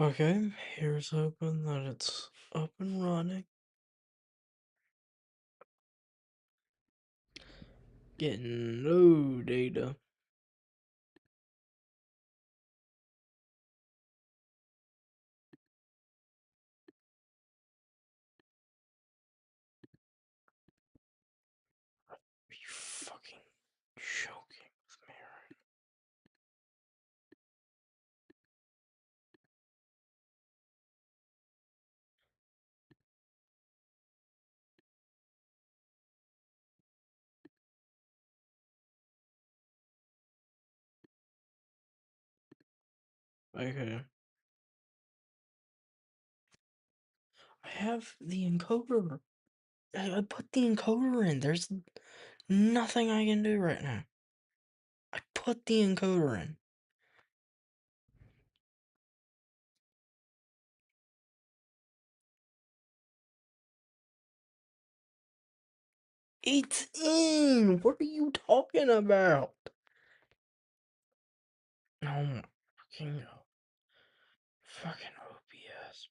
Okay, here's hoping that it's up and running. Getting no data. Are you fucking joking with me right? Okay. I have the encoder. I put the encoder in. There's nothing I can do right now. I put the encoder in. It's in! What are you talking about? No, fucking OBS.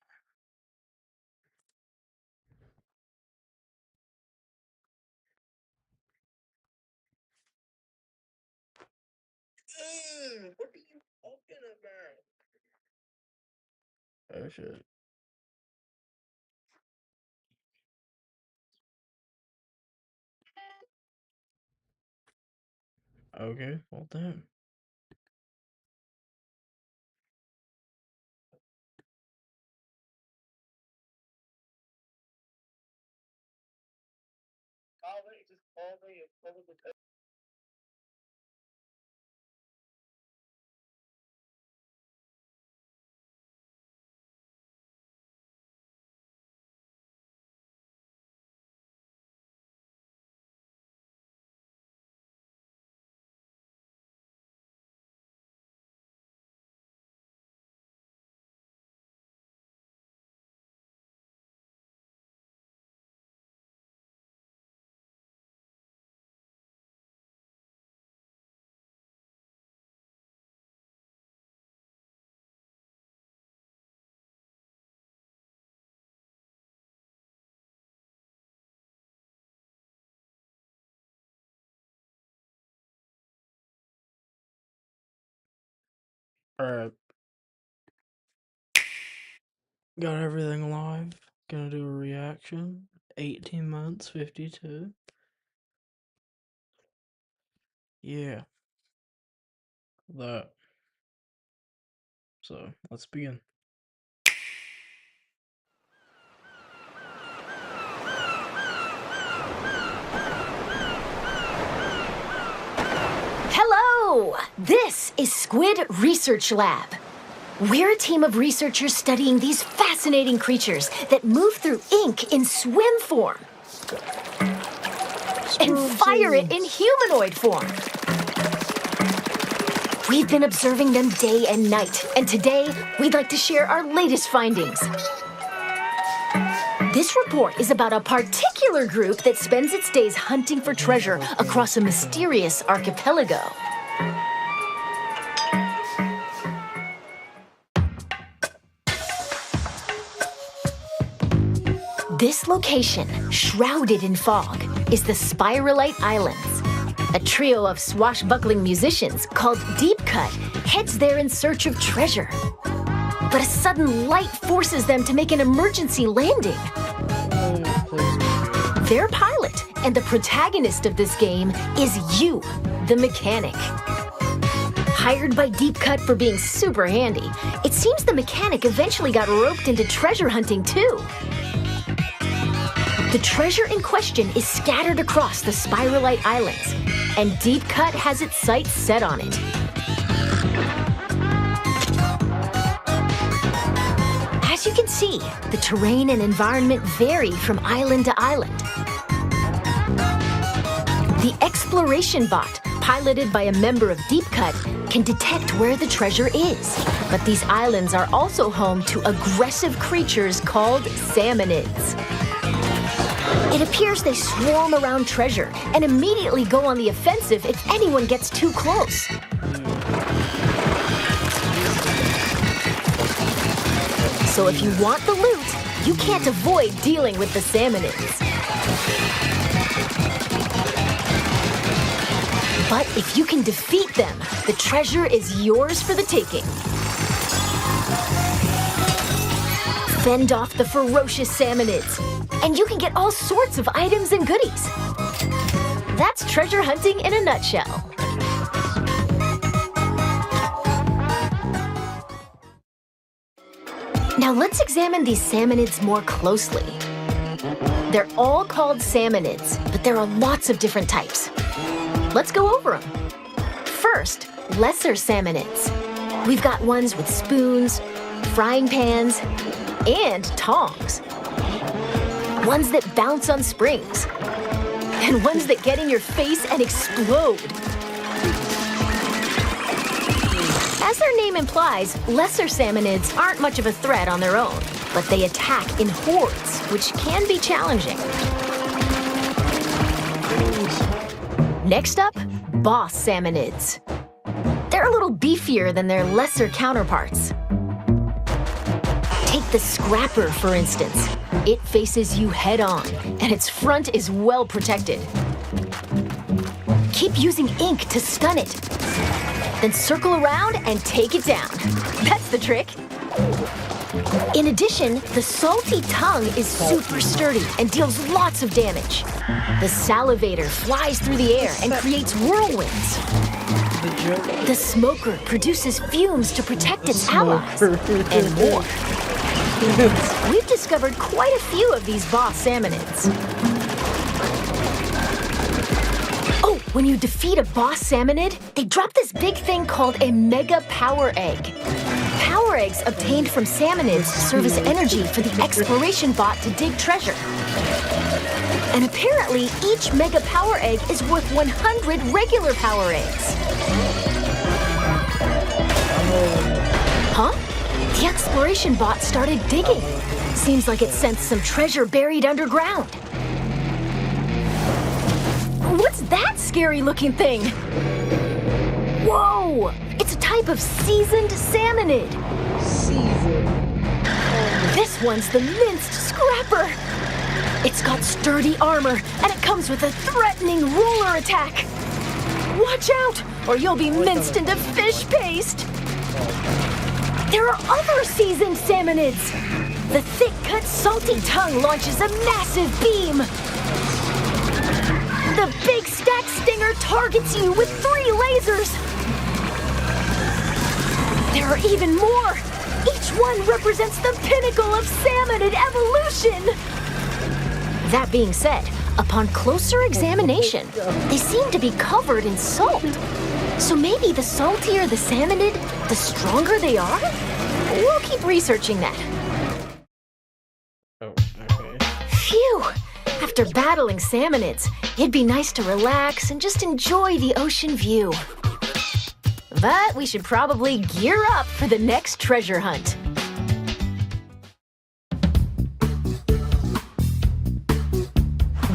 What are you talking about? Oh shit. Okay, well damn. Alright. Got everything live. Gonna do a reaction. 18 months, 52. Yeah, that. So, let's begin. Hello! This is Squid Research Lab. We're a team of researchers studying these fascinating creatures that move through ink in swim form and fire it in humanoid form. We've been observing them day and night, and today we'd like to share our latest findings. This report is about a particular group that spends its days hunting for treasure across a mysterious archipelago. This location, shrouded in fog, is the Spiralite Islands. A trio of swashbuckling musicians called Deep Cut heads there in search of treasure. But a sudden light forces them to make an emergency landing. Their pilot and the protagonist of this game is you, the mechanic. Hired by Deep Cut for being super handy, it seems the mechanic eventually got roped into treasure hunting too. The treasure in question is scattered across the Spiralite Islands, and Deep Cut has its sights set on it. As you can see, the terrain and environment vary from island to island. The exploration bot, piloted by a member of Deep Cut, can detect where the treasure is. But these islands are also home to aggressive creatures called salmonids. It appears they swarm around treasure and immediately go on the offensive if anyone gets too close. So if you want the loot, you can't avoid dealing with the salmonids. But if you can defeat them, the treasure is yours for the taking. Fend off the ferocious salmonids, and you can get all sorts of items and goodies. That's treasure hunting in a nutshell. Now let's examine these salmonids more closely. They're all called salmonids, but there are lots of different types. Let's go over them. First, lesser salmonids. We've got ones with spoons, frying pans, and tongs. Ones that bounce on springs. And ones that get in your face and explode. As their name implies, lesser salmonids aren't much of a threat on their own, but they attack in hordes, which can be challenging. Next up, boss salmonids. They're a little beefier than their lesser counterparts. Take the scrapper, for instance. It faces you head-on, and its front is well protected. Keep using ink to stun it. Then circle around and take it down. That's the trick. In addition, the salty tongue is super sturdy and deals lots of damage. The salivator flies through the air and creates whirlwinds. The smoker produces fumes to protect its allies, and more. We've discovered quite a few of these boss salmonids. Oh, when you defeat a boss salmonid, they drop this big thing called a mega power egg. Power eggs obtained from salmonids serve as energy for the exploration bot to dig treasure. And apparently, each mega power egg is worth 100 regular power eggs. Huh? The exploration bot started digging. Seems like it sensed some treasure buried underground. What's that scary-looking thing? Whoa! It's a type of seasoned salmonid. This one's the minced scrapper. It's got sturdy armor, and it comes with a threatening roller attack. Watch out, or you'll be minced into fish paste. There are other seasoned salmonids. The thick-cut salty tongue launches a massive beam. The big stack stinger targets you with 3 lasers. There are even more. Each one represents the pinnacle of salmonid evolution. That being said, upon closer examination, they seem to be covered in salt. So maybe the saltier the salmonid, the stronger they are? We'll keep researching that. Oh, okay. Phew! After battling salmonids, it'd be nice to relax and just enjoy the ocean view. But we should probably gear up for the next treasure hunt.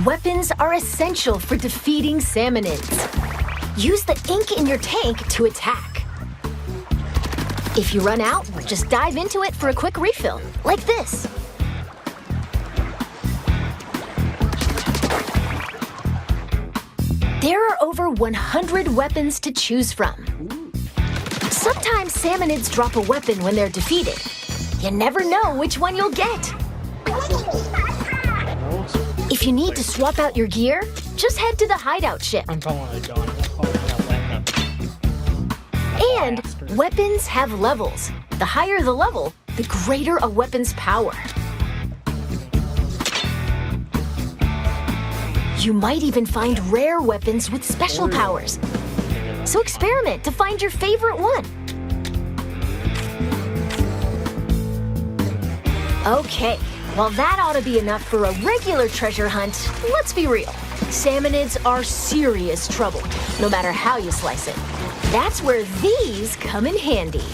Weapons are essential for defeating salmonids. Use the ink in your tank to attack. If you run out, just dive into it for a quick refill, like this. There are over 100 weapons to choose from. Sometimes salmonids drop a weapon when they're defeated. You never know which one you'll get. If you need to swap out your gear, just head to the hideout ship. I'm calling it John. And weapons have levels. The higher the level, the greater a weapon's power. You might even find rare weapons with special powers. So experiment to find your favorite one. Okay, well that ought to be enough for a regular treasure hunt. Let's be real. Salmonids are serious trouble, no matter how you slice it. That's where these come in handy.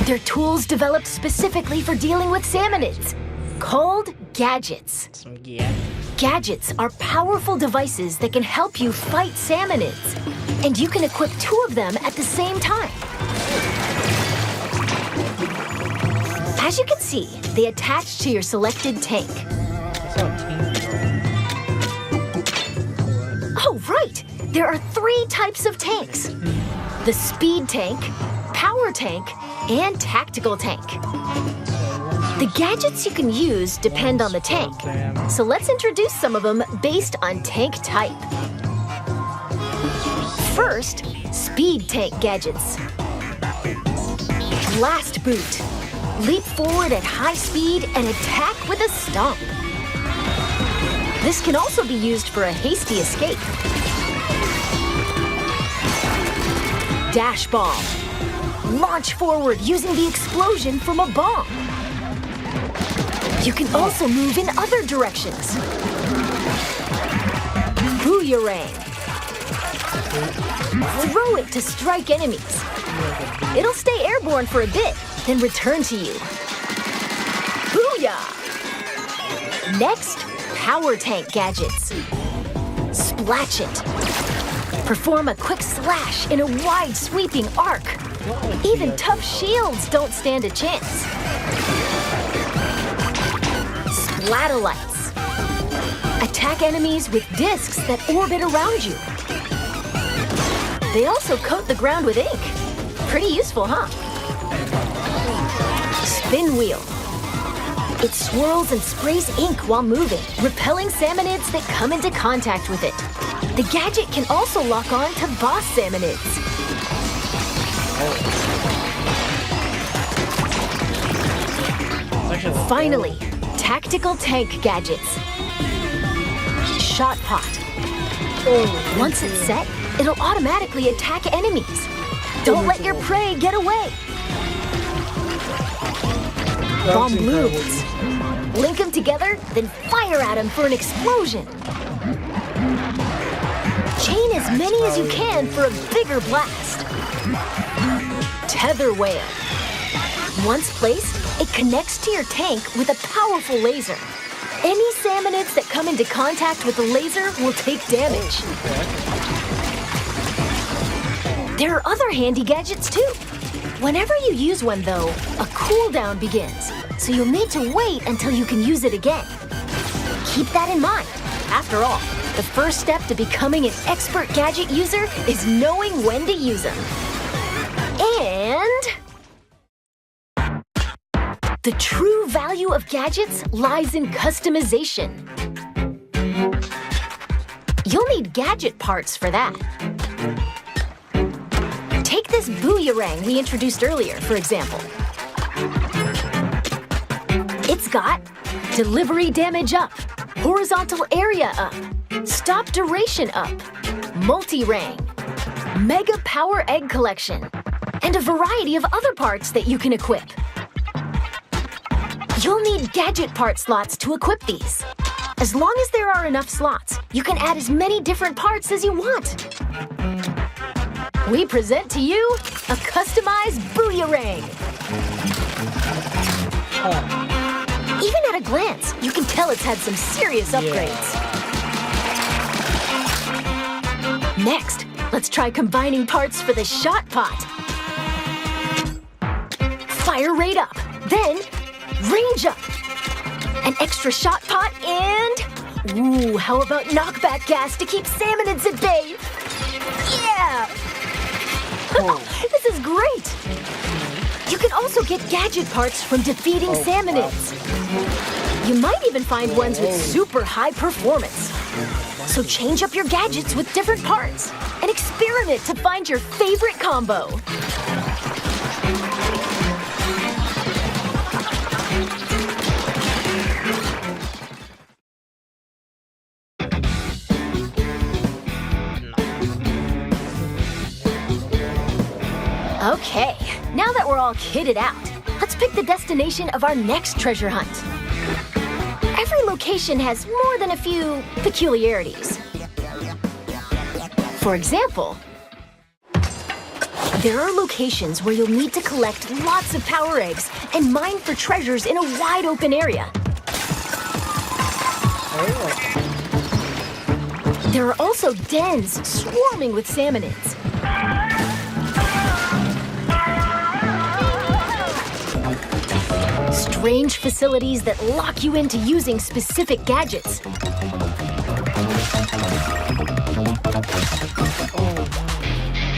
They're tools developed specifically for dealing with salmonids, called gadgets. Gadgets are powerful devices that can help you fight salmonids, and you can equip 2 of them at the same time. As you can see, they attach to your selected tank. Oh, right! There are 3 types of tanks. The speed tank, power tank, and tactical tank. The gadgets you can use depend on the tank, so let's introduce some of them based on tank type. First, speed tank gadgets. Blast boot. Leap forward at high speed and attack with a stomp. This can also be used for a hasty escape. Dash bomb. Launch forward using the explosion from a bomb. You can also move in other directions. Boomerang. Throw it to strike enemies. It'll stay airborne for a bit, then return to you. Booyah! Next, power tank gadgets. Splash it. Perform a quick slash in a wide sweeping arc. Even tough shields don't stand a chance. Splatolites. Attack enemies with discs that orbit around you. They also coat the ground with ink. Pretty useful, huh? Spin wheel. It swirls and sprays ink while moving, repelling salmonids that come into contact with it. The gadget can also lock on to boss salmonids. Finally, tactical tank gadgets. Shot pot. Once it's set, it'll automatically attack enemies. Don't let your prey get away. Bomb balloons. Link them together, then fire at them for an explosion. Chain as many as you can for a bigger blast. Tether whale. Once placed, it connects to your tank with a powerful laser. Any salmonids that come into contact with the laser will take damage. There are other handy gadgets too. Whenever you use one though, a cooldown begins, so you'll need to wait until you can use it again. Keep that in mind. After all, the first step to becoming an expert gadget user is knowing when to use them. And the true value of gadgets lies in customization. You'll need gadget parts for that. Take this boomerang we introduced earlier, for example. It's got delivery damage up, horizontal area up, stop duration up, multi-rang, mega power egg collection, and a variety of other parts that you can equip. You'll need gadget part slots to equip these. As long as there are enough slots, you can add as many different parts as you want. We present to you a customized boomerang. Even at a glance, you can tell it's had some serious upgrades. Next, let's try combining parts for the shot pot. Fire rate up, then range up. An extra shot pot and... Ooh, how about knockback gas to keep salmonids at bay? Yeah! This is great! You can also get gadget parts from defeating salmonids. You might even find ones with super high performance. So change up your gadgets with different parts and experiment to find your favorite combo. Okay, now that we're all kitted out, let's pick the destination of our next treasure hunt. Every location has more than a few peculiarities. For example, there are locations where you'll need to collect lots of power eggs and mine for treasures in a wide open area. There are also dens swarming with salmonids. strange facilities that lock you into using specific gadgets.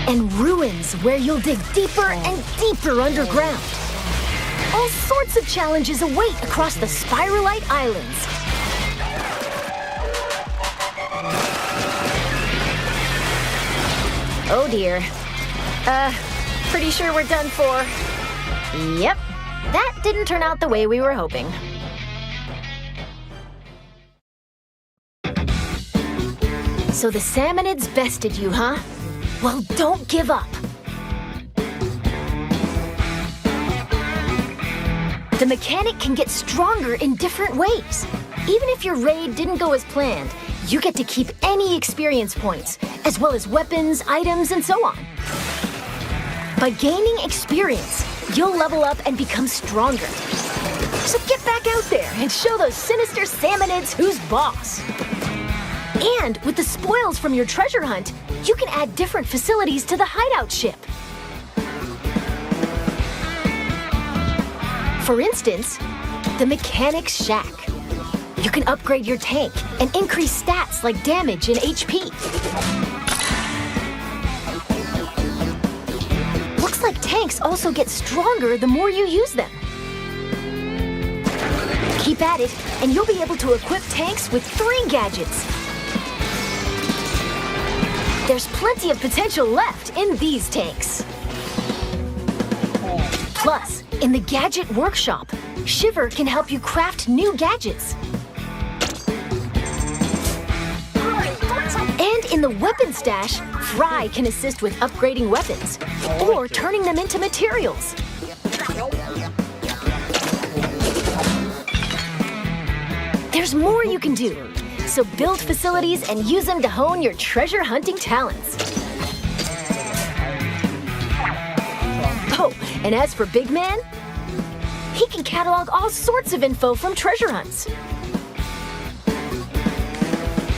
And ruins where you'll dig deeper and deeper underground. All sorts of challenges await across the Spiralite Islands. Oh dear. Pretty sure we're done for. Yep, that didn't turn out the way we were hoping. So the Salmonids bested you, huh? Well, don't give up. The mechanic can get stronger in different ways. Even if your raid didn't go as planned, you get to keep any experience points, as well as weapons, items, and so on. By gaining experience, you'll level up and become stronger. So get back out there and show those sinister Salmonids who's boss. And with the spoils from your treasure hunt, you can add different facilities to the hideout ship. For instance, the Mechanic's Shack. You can upgrade your tank and increase stats like damage and HP. Looks like tanks also get stronger the more you use them. Keep at it, and you'll be able to equip tanks with 3 gadgets. There's plenty of potential left in these tanks. Plus, in the Gadget Workshop, Shiver can help you craft new gadgets. And in the Weapon Stash, Fry can assist with upgrading weapons or turning them into materials. There's more you can do. So build facilities and use them to hone your treasure hunting talents. Oh, and as for Big Man, he can catalog all sorts of info from treasure hunts.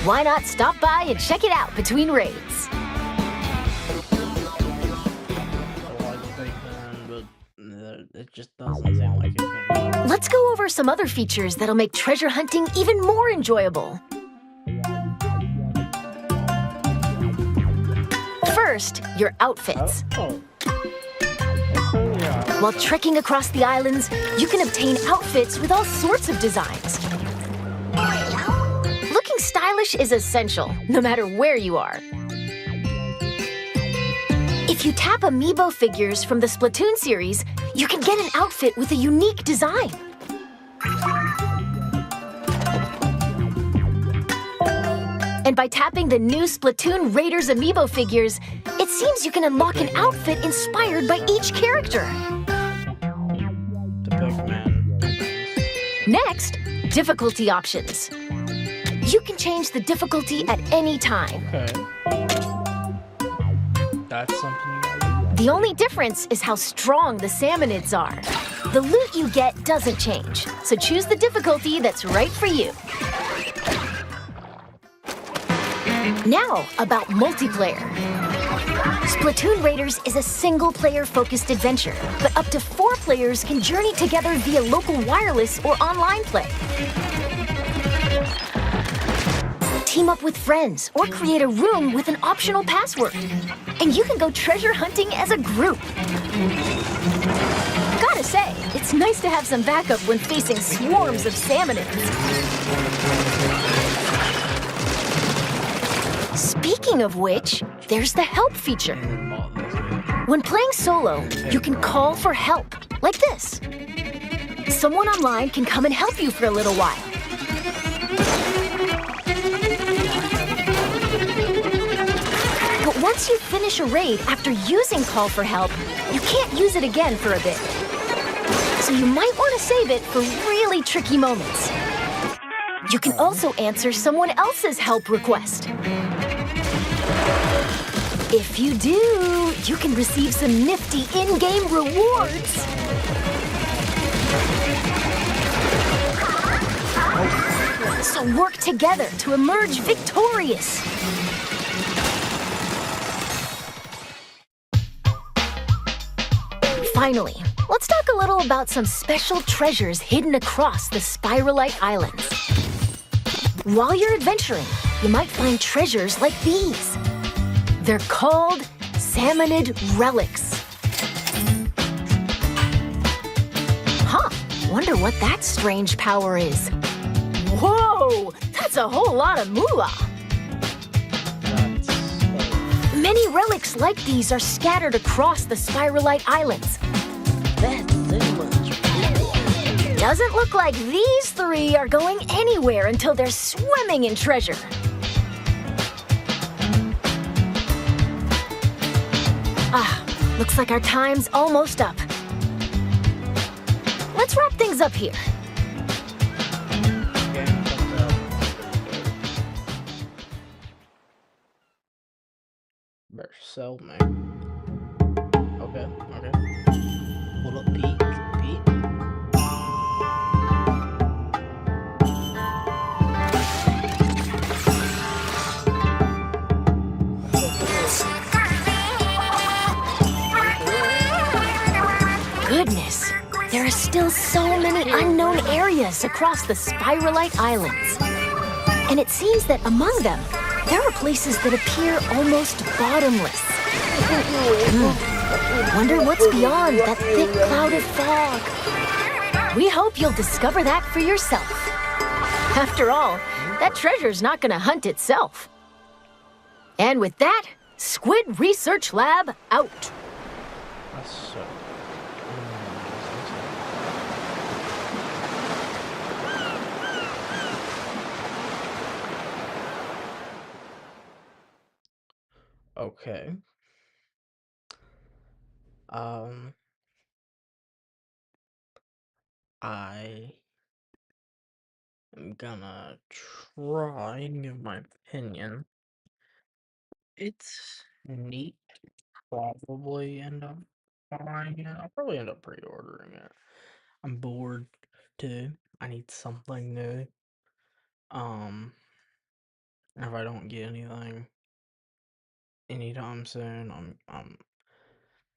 Why not stop by and check it out between raids? It just doesn't seem like it. Let's go over some other features that'll make treasure hunting even more enjoyable. First, your outfits. While trekking across the islands, you can obtain outfits with all sorts of designs. Looking stylish is essential, no matter where you are. If you tap amiibo figures from the Splatoon series, you can get an outfit with a unique design. And by tapping the new Splatoon Raiders amiibo figures, it seems you can unlock an outfit inspired by each character. The big man. Next, difficulty options. You can change the difficulty at any time. Okay. That's something you gotta do. The only difference is how strong the Salmonids are. The loot you get doesn't change, so choose the difficulty that's right for you. Now, about multiplayer. Splatoon Raiders is a single-player focused adventure, but up to 4 players can journey together via local wireless or online play. Team up with friends or create a room with an optional password. And you can go treasure hunting as a group. Gotta say, it's nice to have some backup when facing swarms of Salmonids. Speaking of which, there's the help feature. When playing solo, you can call for help, like this. Someone online can come and help you for a little while. But once you finish a raid after using Call for Help, you can't use it again for a bit. So you might want to save it for really tricky moments. You can also answer someone else's help request. If you do, you can receive some nifty in-game rewards. So work together to emerge victorious. Finally, Let's talk a little about some special treasures hidden across the Spiralite Islands. While you're adventuring, you might find treasures like these. They're called Salmonid relics. Huh, wonder what that strange power is. Whoa, that's a whole lot of moolah. Many relics like these are scattered across the Spiralite Islands. Doesn't look like these three are going anywhere until they're swimming in treasure. Looks like our time's almost up. Let's wrap things up here. Better sell me. Okay. Hold up, Pete. Goodness, there are still so many unknown areas across the Spiralite Islands. And it seems that among them, there are places that appear almost bottomless. Wonder what's beyond that thick cloud of fog. We hope you'll discover that for yourself. After all, that treasure's not gonna hunt itself. And with that, Squid Research Lab out. That's so. Okay. I am gonna try and give my opinion. It's neat. Probably end up buying it. I'll probably end up pre-ordering it. I'm bored too. I need something new. Um, if I don't get anything anytime soon, I'm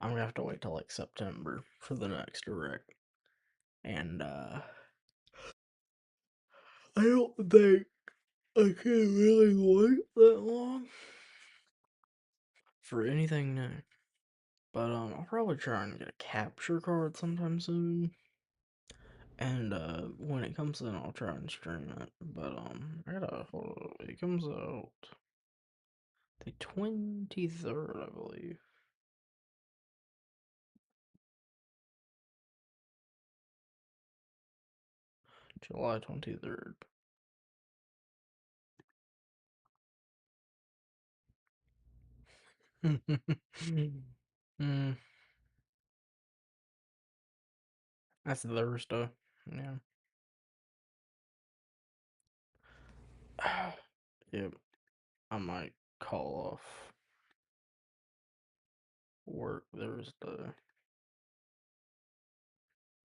gonna have to wait till like September for the next direct. And I don't think I can really wait that long for anything new. But I'll probably try and get a capture card sometime soon. And when it comes in, I'll try and stream it. But I gotta hold up. It comes out the 23rd, I believe. July 23rd. mm, that's Thursday. Yeah. Yep. I might call off work Thursday.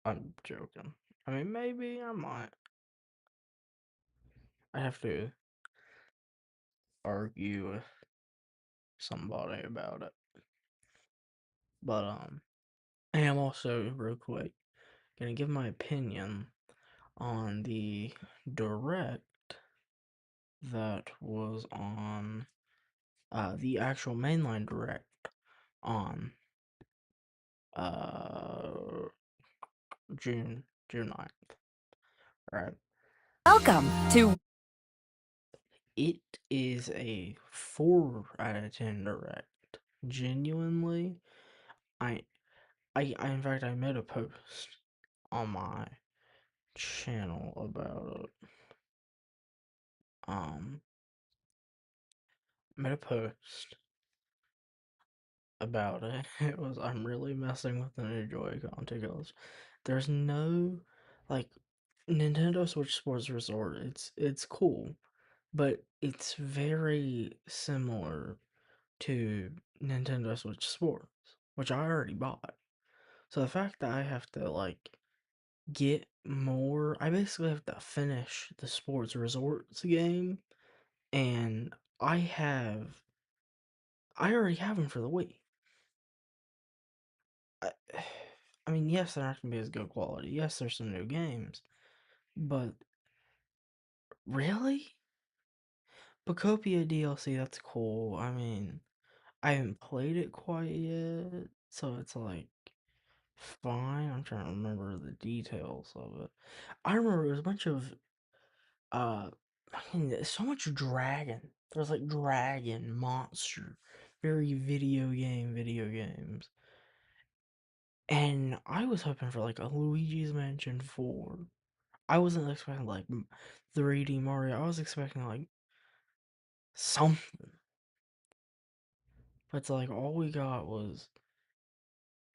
I'm joking. I mean, maybe I might. I have to argue with somebody about it. But I am also real quick gonna give my opinion on the direct that was on the actual mainline direct on uh June 9th. Right. Welcome to It is a 4 out of 10 direct. Genuinely, I in fact I made a post on my channel about it. Made a post about it. It was I'm really messing with the new Joy-Con because there's no like Nintendo Switch Sports Resort. It's cool, but it's very similar to Nintendo Switch Sports, which I already bought. So the fact that I have to like get more, I basically have to finish the Sports Resorts game, and I already have them for the Wii. I, I mean, yes, they're not gonna be as good quality. Yes, there's some new games, but really, Bacopia DLC, that's cool. I mean, I haven't played it quite yet, so it's like fine. I'm trying to remember the details of it. I remember it was a bunch of uh, I mean, there's so much dragon. There's like dragon monster, very video games. And I was hoping for like a Luigi's Mansion 4. I wasn't expecting like 3D Mario. I was expecting like something. But it's like all we got was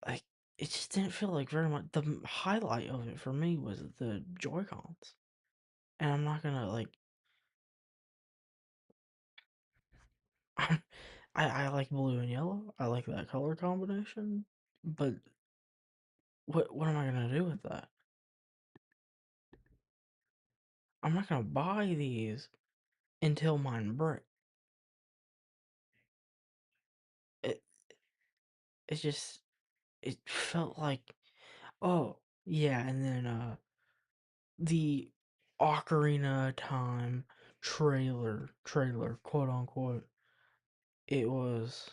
like it just didn't feel like very much. The highlight of it for me was the Joy Cons, and I'm not gonna like. I like blue and yellow. I like that color combination. But what am I gonna do with that? I'm not gonna buy these until mine break. It it just it felt like, oh yeah, and then the Ocarina of Time trailer, quote unquote. It was,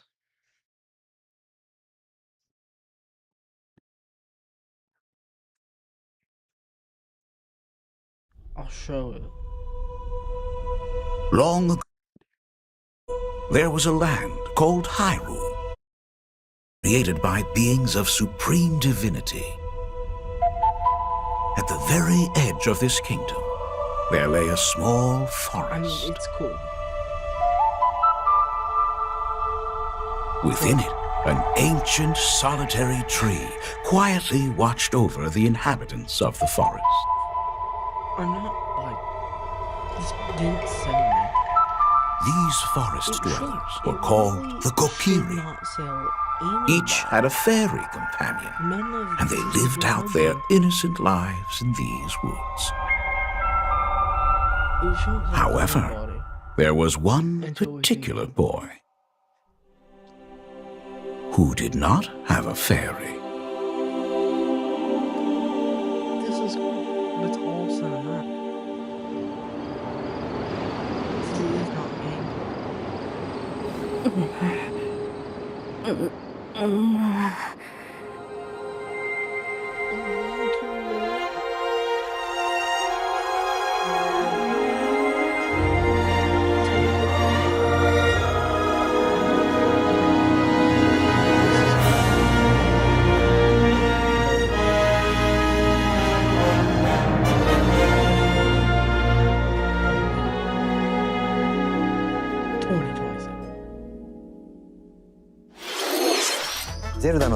I'll show it. Long ago, there was a land called Hyrule, created by beings of supreme divinity. At the very edge of this kingdom, there lay a small I mean, forest. it's cool. Within But it, an ancient solitary tree quietly watched over the inhabitants of the forest. I'm not like, this didn't sell me. These forest It should. dwellers were It called really the should Kokiri. not sell Each anybody. had a fairy companion, None of and they these lived out jobs their are. innocent lives in these woods. It shouldn't sell However, anybody there was one until we see particular gameplay. boy who did not have a fairy. This is cool, but it's all cinematic. It is not gameplay.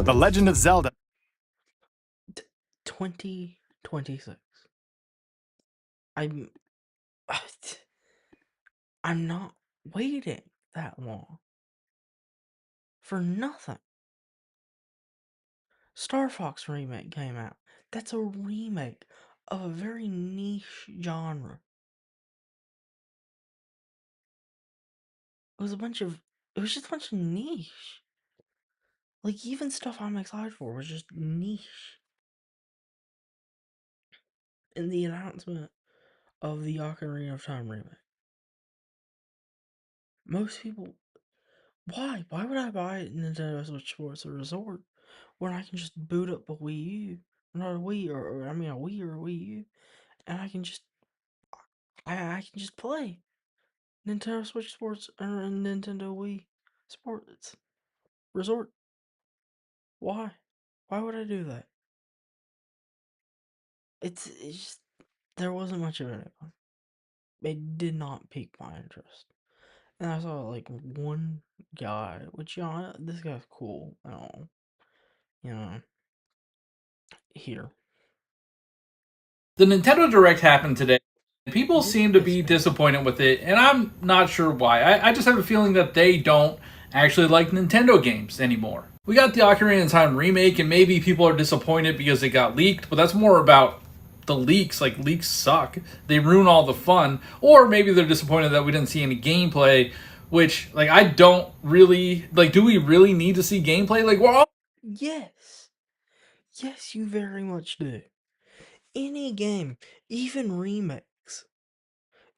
The Legend of Zelda. 2026. I'm I'm not waiting that long for nothing. Star Fox remake came out. That's a remake of a very niche genre. It was a bunch of it was just a bunch of niche. Like even stuff I'm excited for was just niche. In the announcement of the Ocarina of Time remake. Most people, why? Why would I buy a Nintendo Switch Sports Resort when I can just boot up a Wii U, not a Wii or I mean a Wii or a Wii U, and I can just I can just play Nintendo Switch Sports or Nintendo Wii Sports Resort. Why? Why would I do that? It's just there wasn't much of it. It did not pique my interest. And I saw like one guy, which this guy's cool and all, you know, here. The Nintendo Direct happened today. People This seem to pissed be me off. disappointed with it, and I'm not sure why. I just have a feeling that they don't actually like Nintendo games anymore. We got the Ocarina of Time remake, and maybe people are disappointed because it got leaked, but that's more about the leaks. Like, leaks suck. They ruin all the fun. Or maybe they're disappointed that we didn't see any gameplay, which, like, I don't really... Like, do we really need to see gameplay? Like, we're all... Yes. Yes, you very much do. Any game, even remakes,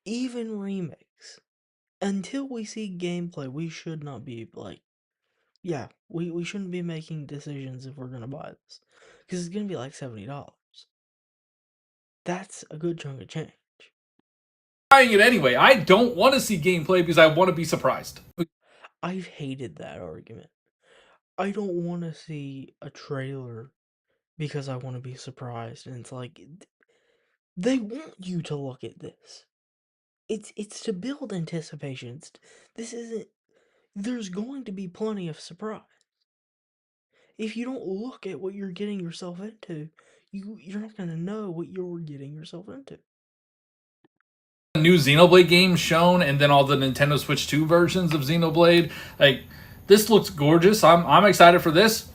even remakes. Until we see gameplay, we should not be like, yeah, we shouldn't be making decisions if we're gonna buy this. Because it's gonna be like $70. That's a good chunk of change. Buying it anyway. I don't want to see gameplay because I want to be surprised. I've hated that argument. I don't want to see a trailer because I want to be surprised. And it's like, they want you to look at this. It's to build anticipation. This isn't. There's going to be plenty of surprise. If you don't look at what you're getting yourself into, you're not gonna know what you're getting yourself into. New Xenoblade games shown, and then all the Nintendo Switch 2 versions of Xenoblade. Like, this looks gorgeous. I'm excited for this.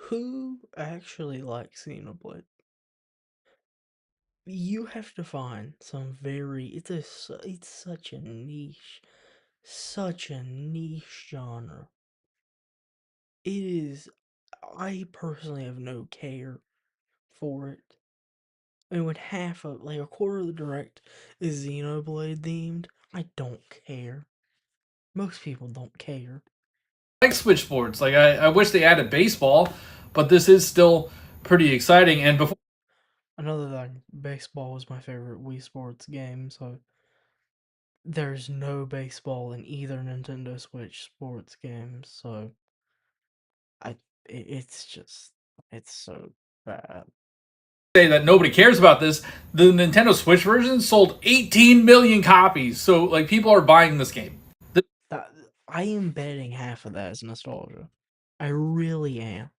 Who actually likes Xenoblade? You have to find some very. It's such a niche genre. It is. I personally have no care for it. And when like a quarter of the direct is Xenoblade themed, I don't care. Most people don't care. I like Switch sports. Like, I wish they added baseball, but this is still pretty exciting. And before Another thing, baseball was my favorite Wii Sports game, so there's no baseball in either Nintendo Switch sports games, so it's just it's so bad. say that nobody cares about this, the Nintendo Switch version sold 18 million copies. So, like, people are buying this game. That I am betting half of that is nostalgia. I really am.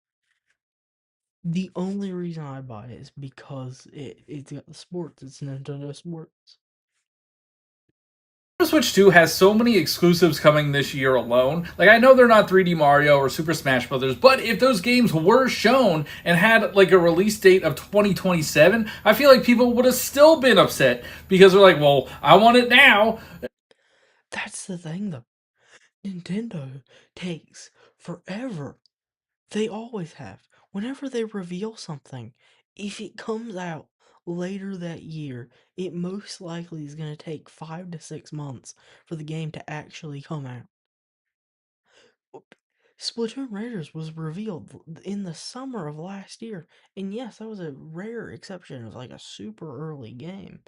The only reason I buy it is because it's got the sports. It's Nintendo Sports. Switch 2 has so many exclusives coming this year alone. Like, I know they're not 3D Mario or Super Smash Brothers, but if those games were shown and had like a release date of 2027, I feel like people would have still been upset because they're like, well, I want it now. That's the thing, though. Nintendo takes forever. They always have. Whenever they reveal something, if it comes out later that year, it most likely is going to take 5 to 6 months for the game to actually come out. Splatoon Raiders was revealed in the summer of last year, and yes, that was a rare exception. It was like a super early game.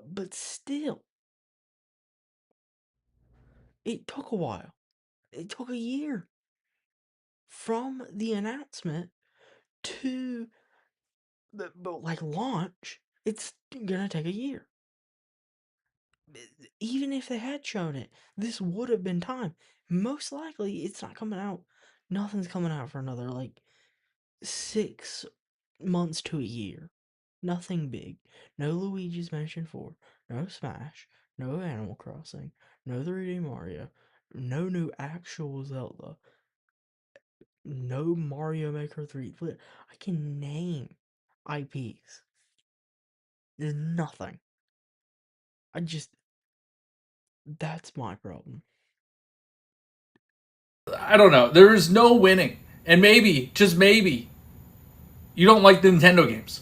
But still, it took a while. It took a year from the announcement to but like launch. It's gonna take a year. Even if they had shown it, this would have been time. Most likely, it's not coming out. Nothing's coming out for another like 6 months to a year. Nothing big. No Luigi's Mansion 4. No Smash. No Animal Crossing. No 3D Mario. No new actual Zelda. No Mario Maker 3. I can name IPs. There's nothing. I just. That's my problem. I don't know. There is no winning. And maybe, just maybe, you don't like Nintendo games.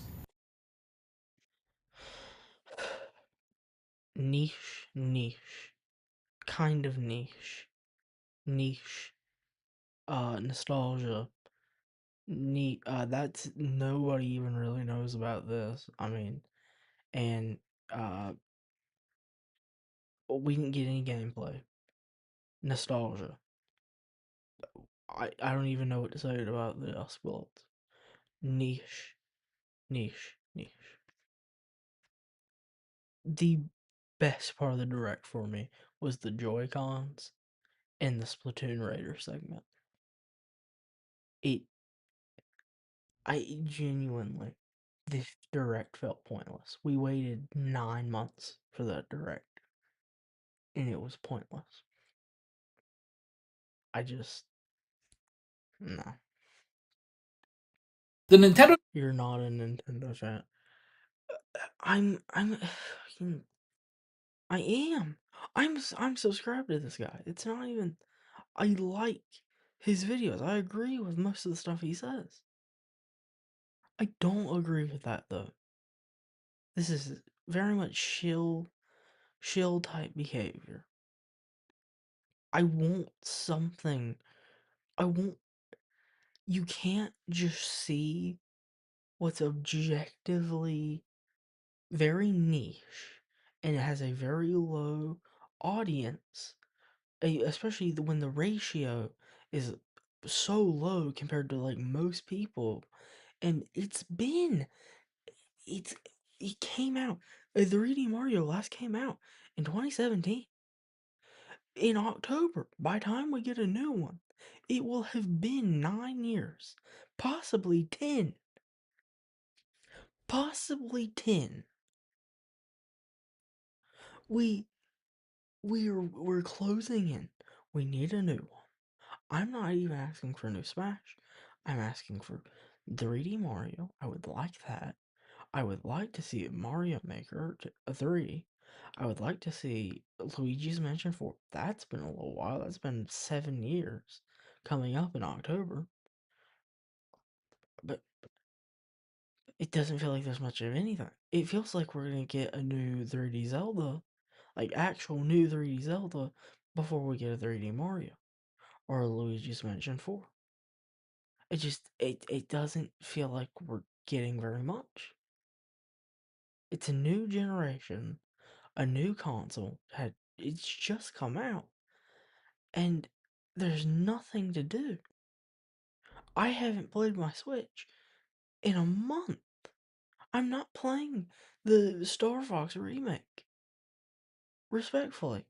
Niche, niche. Kind of niche. Niche. Nostalgia. Neat. That's nobody even really knows about this. I mean, and uh, we didn't get any gameplay. Nostalgia. I don't even know what to say about the Split. Niche, niche, niche. The best part of the direct for me was the Joy Cons and the Splatoon Raider segment. It, I genuinely, this direct felt pointless. We waited 9 months for that direct, and it was pointless. I just, no. The Nintendo You're not a Nintendo fan. I'm, I am. I'm subscribed to this guy. It's not even. I like his videos. I agree with most of the stuff he says. I don't agree with that though. This is very much shill type behavior. I want something. I want. You can't just see what's objectively very niche and it has a very low audience, especially when the ratio is so low compared to like most people. And it's it came out. The 3D Mario last came out in 2017 in October. By the time we get a new one, it will have been 9 years, possibly 10, possibly 10. We we're closing in. We need a new one. I'm not even asking for a new Smash. I'm asking for 3D Mario. I would like that. I would like to see Mario Maker 3. I would like to see Luigi's Mansion 4. That's been a little while. That's been 7 years coming up in October. But it doesn't feel like there's much of anything. It feels like we're going to get a new 3D Zelda, like actual new 3D Zelda, before we get a 3D Mario or a Luigi's Mansion 4. It doesn't feel like we're getting very much. It's a new generation, a new console. It's just come out, and there's nothing to do. I haven't played my Switch in a month. I'm not playing the Star Fox remake. Respectfully,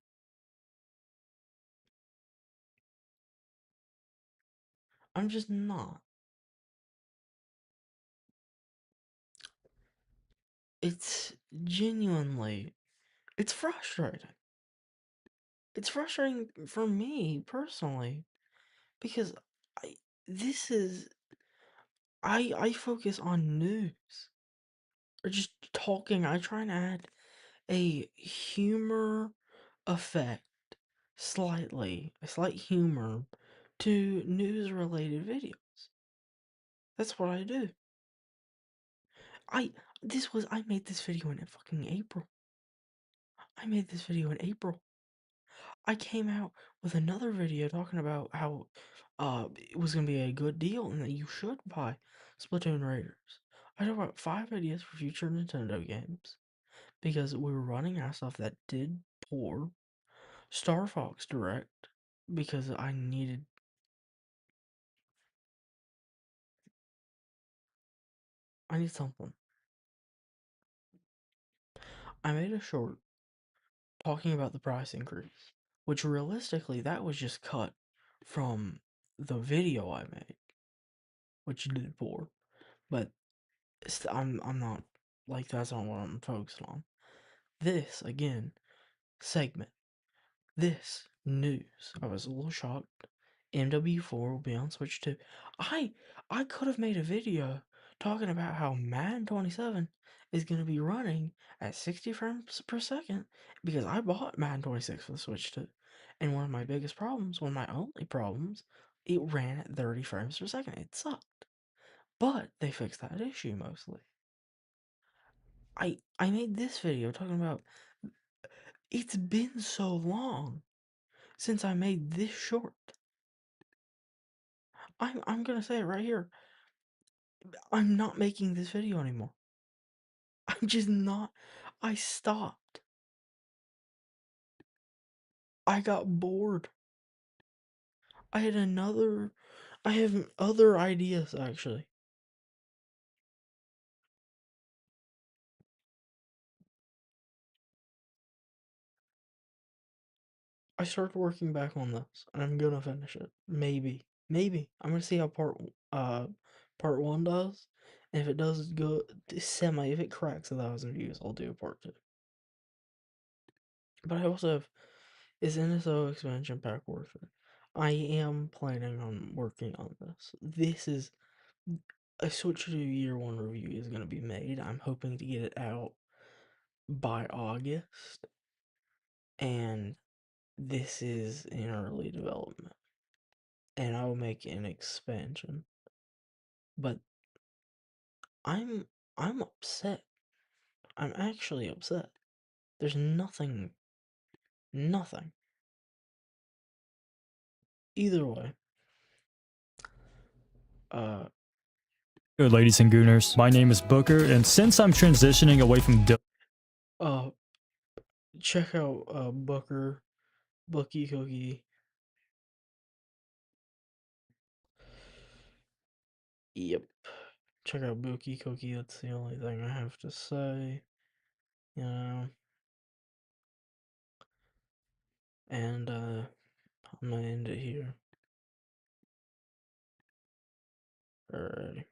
I'm just not. It's genuinely, it's frustrating. It's frustrating for me personally because I this is I focus on news or just talking. I try and add a humor effect a slight humor to news related videos. That's what I do. I I made this video in fucking April. I made this video in April. I came out with another video talking about how it was gonna be a good deal and that you should buy Splatoon Raiders. I talked about 5 ideas for future Nintendo games because we were running out of stuff that did poor. Star Fox Direct because I need something. I made a short talking about the price increase, which realistically that was just cut from the video I made, which did poor. But I'm not like that's not what I'm focused on. This again segment. This news. I was a little shocked. MW4 will be on Switch 2. I I could have made a video talking about how Madden 27 is going to be running at 60 frames per second because I bought Madden 26 for the Switch 2. And one of my biggest problems, one of my only problems, it ran at 30 frames per second. It sucked. But they fixed that issue mostly. I made this video talking about it's been so long since I made this short. I'm gonna say it right here. I'm not making this video anymore. I'm just not. I stopped. I got bored. I had another. I have other ideas actually. I started working back on this, and I'm gonna finish it. Maybe. I'm gonna see how part one does. And if it does good, if it cracks 1,000 views, I'll do a part two. But I also have is NSO expansion pack worth it? I am planning on working on this. This is a Switch to Year 1 review is going to be made. I'm hoping to get it out by August. And this is in early development. And I will make an expansion. But I'm I'm upset. I'm actually upset. There's nothing. Either way, uh, Good, ladies and gooners. My name is Booker, and since I'm transitioning away from uh, check out Bucky Cookie. Yep, check out Bucky Cookie. That's the only thing I have to say. You know, and I'm gonna end it here. Alrighty.